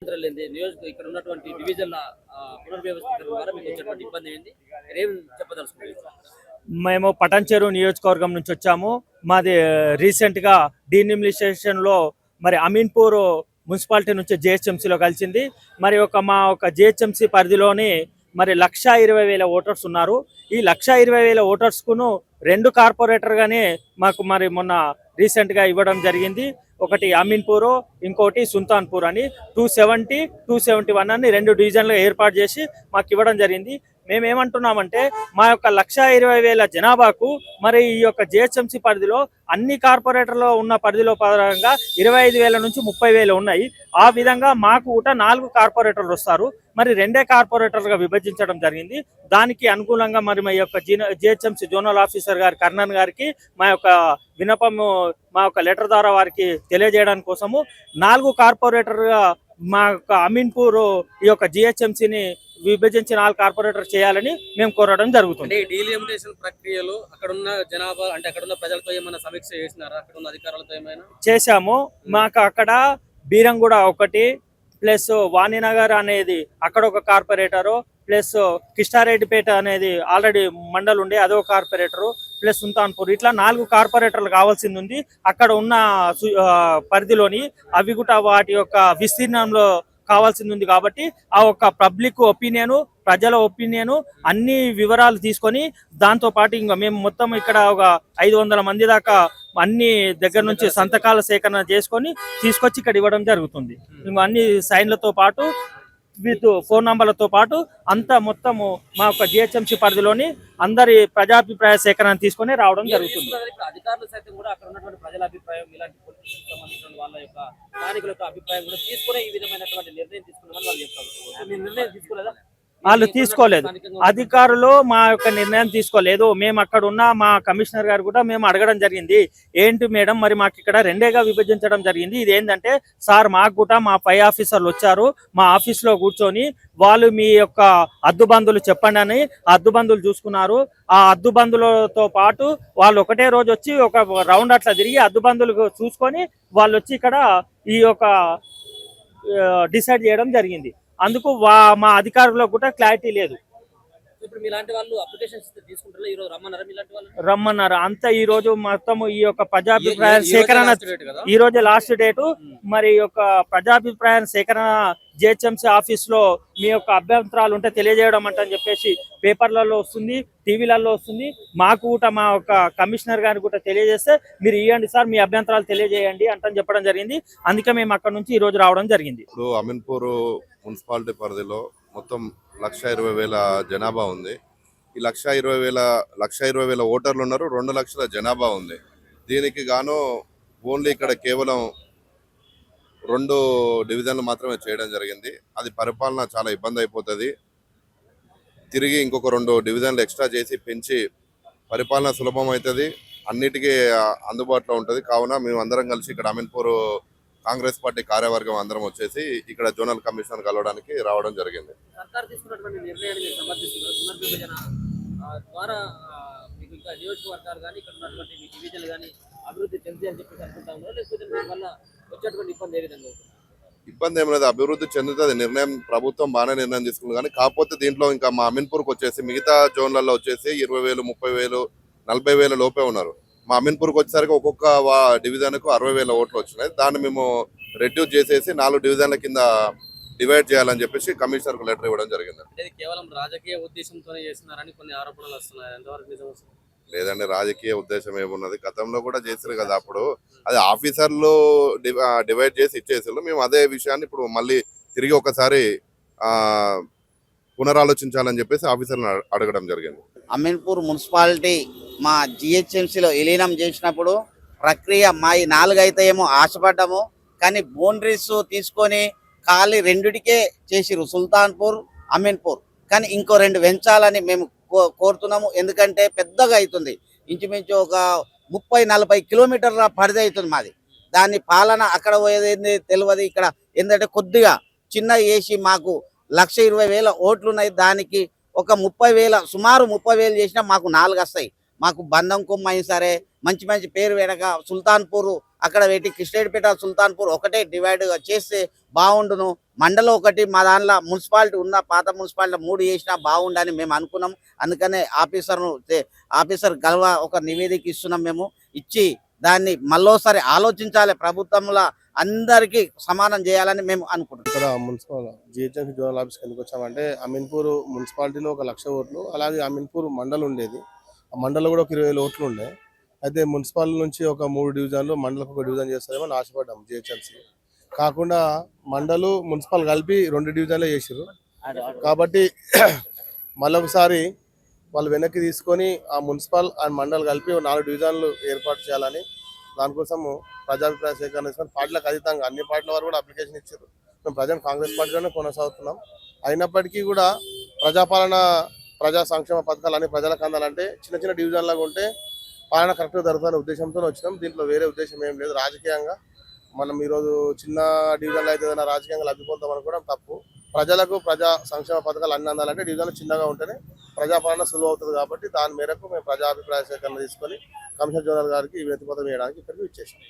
ఇక్కడ ఉన్నటువంటి డివిజన్ల పునర్వ్యవస్థీకరణ ద్వారా మీకు వచ్చేటువంటి ఇబ్బంది ఏంది? మీరేం చెప్పదలుచుకున్నారు? మేము పటాన్చెరు నియోజకవర్గం నుంచి వచ్చాము. మాది రీసెంట్గా డీనిమిలిటేషన్లో మరి అమీన్పూర్ మున్సిపాలిటీ నుంచి జిహెచ్ఎంసీలో కలిసింది. మరి మా జిహెచ్ఎంసీ పరిధిలోని మరి 1,20,000 ఓటర్స్ ఉన్నారు. ఈ 1,20,000 ఓటర్స్కును 2 కార్పొరేటర్గానే మాకు మరి మొన్న రీసెంట్గా ఇవ్వడం జరిగింది. ఒకటి అమీన్పూర్, ఇంకోటి సుల్తాన్పూర్ అని 270, 271 అని 2 డివిజన్లు ఏర్పాటు చేసి మాకు ఇవ్వడం జరిగింది. మేమేమంటున్నామంటే మా యొక్క 1,20,000 జనాభాకు మరి ఈ యొక్క జిహెచ్ఎంసీ పరిధిలో అన్ని కార్పొరేటర్లో ఉన్న పరిధిలో పరంగా 25,000 నుంచి 30,000 ఉన్నాయి. ఆ విధంగా మాకు కూడా 4 కార్పొరేటర్లు వస్తారు. మరి 2 కార్పొరేటర్లుగా విభజించడం జరిగింది. దానికి అనుకూలంగా మరి మా యొక్క జిహెచ్ఎంసీ జోనల్ ఆఫీసర్ గారు కర్ణన్ గారికి మా యొక్క వినపము మా యొక్క లెటర్ ద్వారా వారికి తెలియజేయడానికి కోసము 4 కార్పొరేటర్గా మా యొక్క అమీన్పూర్ ఈ యొక్క జిహెచ్ఎంసీని విభజించి 4 కార్పొరేటర్ చేయాలని మేము కోరడం జరుగుతుంది. డీలిమిటేషన్ ప్రక్రియలో అక్కడ ఉన్న జనాభా అంటే అక్కడ ఉన్న ప్రజలతో ఏమైనా సమీక్ష చేసినారా? అక్కడ ఉన్న అధికారులతో ఏమైనా చేశాము. మాకు అక్కడ బీరంగూడ ఒకటి ప్లస్ వాణినగర్ అనేది అక్కడ ఒక కార్పొరేటరు, ప్లస్ కిష్టారెడ్డిపేట అనేది ఆల్రెడీ మండల్ ఉండే అదొక కార్పొరేటరు, ప్లస్ సుల్తాన్పూర్, ఇట్లా 4 కార్పొరేటర్లు కావాల్సింది ఉంది. అక్కడ ఉన్న పరిధిలోని అవి కూడా వాటి యొక్క విస్తీర్ణంలో కావాల్సింది ఉంది. కాబట్టి ఆ ఒక పబ్లిక్ ఒపీనియను, ప్రజల ఒపీనియను అన్ని వివరాలు తీసుకొని దాంతో పాటు ఇంకా మేము మొత్తం ఇక్కడ ఒక 500 మంది దాకా అన్ని దగ్గర నుంచి సంతకాల సేకరణ చేసుకొని తీసుకొచ్చి ఇక్కడ ఇవ్వడం జరుగుతుంది. ఇంకా అన్ని సైన్లతో పాటు విత్ ఫోన్ నంబర్లతో పాటు అంతా మొత్తము మా యొక్క జిహెచ్ఎంసీ పరిధిలోని అందరి ప్రజాభిప్రాయ సేకరణ తీసుకొని రావడం జరుగుతుంది. అధికారులు సైతం కూడా అక్కడ ఉన్నటువంటి ప్రజల అభిప్రాయం, ఇలాంటి పొలిటిక్స్ సంబంధించిన వాళ్ళ యొక్క స్థానికుల యొక్క అభిప్రాయం కూడా తీసుకునే ఈ విధమైనటువంటి నిర్ణయం తీసుకున్నామని వాళ్ళు చెప్తారు. మీరు నిర్ణయం తీసుకోలేదా? వాళ్ళు తీసుకోలేదు, అధికారులు మా యొక్క నిర్ణయం తీసుకోలేదు. మేము అక్కడ ఉన్న మా కమిషనర్ గారు కూడా మేము అడగడం జరిగింది, ఏంటి మేడం మరి మాకు ఇక్కడ 2గా విభజించడం జరిగింది, ఇది ఏంటంటే సార్ మాకు కూడా మా పై ఆఫీసర్లు వచ్చారు, మా ఆఫీస్లో కూర్చొని వాళ్ళు మీ యొక్క అద్దుబందులు చెప్పండి అని అద్దుబందులు చూసుకున్నారు. ఆ అద్దుబందులతో పాటు వాళ్ళు ఒకటే రోజు వచ్చి ఒక రౌండ్ అట్లా తిరిగి అద్దుబందులు చూసుకొని వాళ్ళు వచ్చి ఇక్కడ ఈ యొక్క డిసైడ్ చేయడం జరిగింది. అందుకు మా అధికారులకు కూడా క్లారిటీ లేదు. ఇప్పుడు మీలాంటి వాళ్ళు అప్లికేషన్స్ తీసుకుంటారు, ఈ రోజు రమ్మన్నారా? మీలాంటి వాళ్ళు రమ్మన్నారు అంతా. ఈ రోజు మొత్తం ఈ యొక్క ప్రజాభిప్రాయ సేకరణ ఈ రోజు లాస్ట్ డేటు. మరి ఈ యొక్క ప్రజాభిప్రాయ సేకరణ జిహెచ్ఎంసీ ఆఫీస్ లో మీ యొక్క అభ్యంతరాలు ఉంటే తెలియజేయడం అంటని చెప్పేసి పేపర్లలో వస్తుంది, టీవీలలో వస్తుంది. మాకు కూడా మా యొక్క కమిషనర్ గారికి కూడా తెలియజేస్తే మీరు ఇవ్వండి సార్ మీ అభ్యంతరాలు తెలియజేయండి అంటని చెప్పడం జరిగింది. అందుకే మేము అక్కడ నుంచి ఈ రోజు రావడం జరిగింది. ఇప్పుడు అమీన్పూర్ మున్సిపాలిటీ పరిధిలో మొత్తం 1,20,000 జనాభా ఉంది. ఈ 1,20,000 ఓటర్లు ఉన్నారు. 2 లక్షల జనాభా ఉంది. దీనికి గాను ఓన్లీ ఇక్కడ కేవలం 2 డివిజన్లు మాత్రమే చేయడం జరిగింది. అది పరిపాలన చాలా ఇబ్బంది అయిపోతుంది. తిరిగి ఇంకొక 2 డివిజన్లు ఎక్స్ట్రా చేసి పెంచి పరిపాలన సులభం అవుతుంది, అన్నిటికీ అందుబాటులో ఉంటుంది. కావున మేము అందరం కలిసి ఇక్కడ అమీన్పూర్ కాంగ్రెస్ పార్టీ కార్యవర్గం అందరం వచ్చేసి ఇక్కడ జోనల్ కమిషనర్ కలవడానికి రావడం జరిగింది. సర్కార్ తీసుకున్నటువంటి నిర్ణయాన్ని మీరు సమర్థిస్తున్నారు. పునర్విభజన ద్వారా మీకు ఇంకా నియోజకవర్గాలు కానీ ఇక్కడ ఉన్నటువంటి మీ డివిజన్లు కానీ అభివృద్ధి చెంది అని చెప్పి అనుకుంటా ఉన్నారు, లేకపోతే వల్ల వచ్చేటువంటి ఇబ్బంది ఏ విధంగా అవుతుంది? ఇబ్బంది ఏం లేదు, అభివృద్ధి చెందుతుంది. నిర్ణయం ప్రభుత్వం బాగానే నిర్ణయం తీసుకుంది. కానీ కాకపోతే దీంట్లో ఇంకా మా అమీన్పూర్కి వచ్చేసి మిగతా జోన్లలో వచ్చేసి 20,000, 30,000, 40,000 లోపే ఉన్నారు. మా అమీన్పూర్కి వచ్చేసరికి ఒక్కొక్క డివిజన్కు 60,000 ఓట్లు వచ్చినాయి. దాన్ని మేము రెడ్యూస్ చేసేసి 4 డివిజన్ల కింద డివైడ్ చేయాలని చెప్పేసి కమిషనర్కు లెటర్ ఇవ్వడం జరిగింది. ఇది కేవలం రాజకీయ ఉద్దేశంతోనే చేస్తున్నారని కొన్ని ఆరోపణలు వస్తున్నాయి, ఎంతవరకు నిజం? లేదండి, రాజకీయ ఉద్దేశం ఏమున్నది, గతంలో కూడా చేశారు కదా. అప్పుడు అది ఆఫీసర్లు డివైడ్ చేసి ఇచ్చేసారు. మేము అదే విషయాన్ని ఇప్పుడు మళ్ళీ తిరిగి ఒకసారి పునరాలోచించాలని చెప్పేసి ఆఫీసర్లను అడగడం జరిగింది. అమీన్పూర్ మున్సిపాలిటీ మా జిహెచ్ఎంసీలో విలీనం చేసినప్పుడు ప్రక్రియ మా 4 అయితే ఏమో ఆశపడ్డాము, కానీ బౌండరీస్ తీసుకొని ఖాళీ 2కే చేసిరు, సుల్తాన్పూర్, అమీన్పూర్. కానీ ఇంకో 2 పెంచాలని మేము కోరుతున్నాము. ఎందుకంటే పెద్దగా అవుతుంది, ఇంచుమించు ఒక 30-40 కిలోమీటర్ల పరిధి అవుతుంది మాది. దాని పాలన అక్కడ పోయేది తెలియదు. ఇక్కడ ఏంటంటే కొద్దిగా చిన్న వేసి మాకు 1,20,000 ఓట్లు ఉన్నాయి. దానికి ఒక 30,000 సుమారు 30,000 చేసినా మాకు 4 వస్తాయి. మాకు బంధం కొమ్మ అయిన సరే మంచి మంచి పేరు వెనక సుల్తాన్పూర్ అక్కడ పెట్టి కృష్ణేడిపేట సుల్తాన్పూర్ ఒకటే డివైడ్ చేస్తే బాగుండును. మండలం ఒకటి మా దాంట్లో మున్సిపాలిటీ ఉన్న పాత మున్సిపాలిటీ 3 చేసినా బాగుండని మేము అనుకున్నాం. అందుకనే ఆఫీసర్ గల్వ ఒక నివేదిక ఇస్తున్నాం. మేము ఇచ్చి దాన్ని మళ్ళోసారి ఆలోచించాలి, ప్రభుత్వంలో అందరికీ సమానం చేయాలని మేము అనుకుంటున్నాం. ఇక్కడ మున్సిపల్ జిహెచ్ఎంసీ జోనల్ ఆఫీస్కి ఎందుకు వచ్చామంటే అమీన్పూర్ మున్సిపాలిటీలో 1,00,000 ఓట్లు, అలాగే అమీన్పూర్ మండలం ఉండేది. ఆ మండలం కూడా ఒక 20,000 ఓట్లు ఉండే. అయితే మున్సిపల్ నుంచి ఒక 3 డివిజన్లు, మండలకు ఒక డివిజన్ చేస్తారేమో ఆశపడ్డాం. జిహెచ్ఎంసీ కాకుండా మండలు మున్సిపల్ కలిపి 2 డివిజన్లే చేసారు. కాబట్టి మళ్ళొకసారి వాళ్ళు వెనక్కి తీసుకొని ఆ మున్సిపల్ అండ్ మండల్ కలిపి 4 డివిజన్లు ఏర్పాటు చేయాలని, దానికోసము ప్రజాభిప్రాయ సేకరణ తీసుకొని పార్టీలకు అతీతంగా అన్ని పార్టీల వారు కూడా అప్లికేషన్ ఇచ్చారు. మేము ప్రజెంట్ కాంగ్రెస్ పార్టీలోనే కొనసాగుతున్నాం. అయినప్పటికీ కూడా ప్రజాపాలన, ప్రజా సంక్షేమ పథకాలు అన్ని ప్రజలకు అందాలంటే చిన్న చిన్న డివిజన్లాగా ఉంటే పాలన కరెక్ట్గా జరుగుతున్న ఉద్దేశంతో వచ్చినాం. దీంట్లో వేరే ఉద్దేశం ఏం లేదు. రాజకీయంగా మనం ఈరోజు చిన్న డివిజన్లో అయితే ఏదైనా రాజకీయంగా లబ్ధి పొందాం అనుకోవడం తప్పు. ప్రజలకు ప్రజా సంక్షేమ పథకాలు అన్ని అందాలంటే డివిజన్లు చిన్నగా ఉంటేనే ప్రజాపాలన సులువు అవుతుంది. కాబట్టి దాని మేరకు మేము ప్రజాభిప్రాయ సేకరణ తీసుకొని కమిషనర్ జనరల్ గారికి వినతి పత్రం వేయడానికి ఇక్కడికి ఇచ్చేసాం.